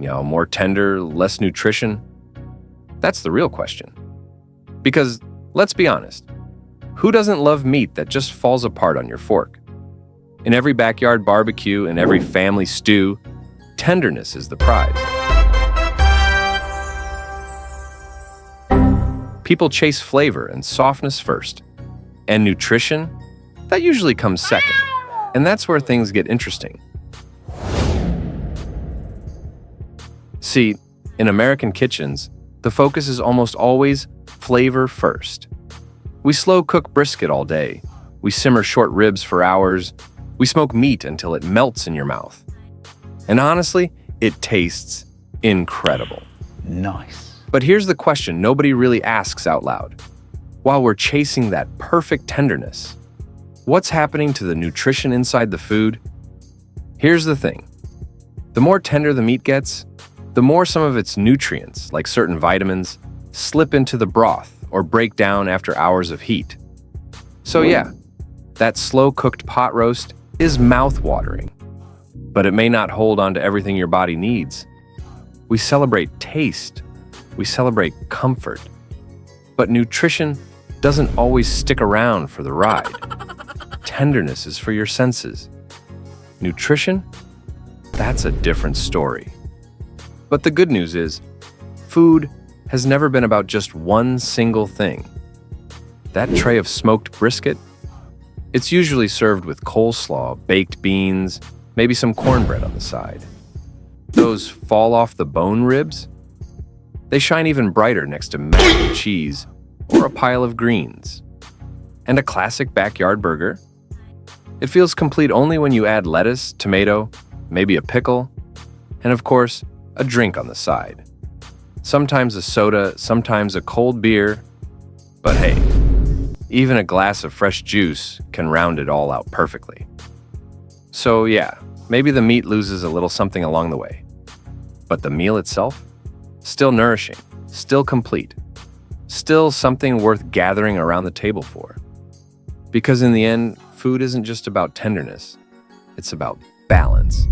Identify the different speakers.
Speaker 1: More tender, less nutrition? That's the real question. Because, let's be honest, who doesn't love meat that just falls apart on your fork? In every backyard barbecue, in every family stew, tenderness is the prize. People chase flavor and softness first, and nutrition, that usually comes second. And that's where things get interesting. See, in American kitchens, the focus is almost always flavor first. We slow cook brisket all day. We simmer short ribs for hours. We smoke meat until it melts in your mouth. And honestly, it tastes incredible.
Speaker 2: Nice.
Speaker 1: But here's the question nobody really asks out loud. While we're chasing that perfect tenderness, what's happening to the nutrition inside the food? Here's the thing. The more tender the meat gets, the more some of its nutrients, like certain vitamins, slip into the broth or break down after hours of heat. So yeah, that slow-cooked pot roast is mouth-watering, but it may not hold on to everything your body needs. We celebrate taste. We celebrate comfort. But nutrition doesn't always stick around for the ride. Tenderness is for your senses. Nutrition? That's a different story. But the good news is, food has never been about just one single thing. That tray of smoked brisket, it's usually served with coleslaw, baked beans, maybe some cornbread on the side. Those fall-off-the-bone ribs, they shine even brighter next to mac and cheese or a pile of greens. And a classic backyard burger, it feels complete only when you add lettuce, tomato, maybe a pickle, and of course, a drink on the side. Sometimes a soda, sometimes a cold beer, but hey, even a glass of fresh juice can round it all out perfectly. So yeah, maybe the meat loses a little something along the way, but the meal itself, still nourishing, still complete, still something worth gathering around the table for. Because in the end, food isn't just about tenderness, it's about balance.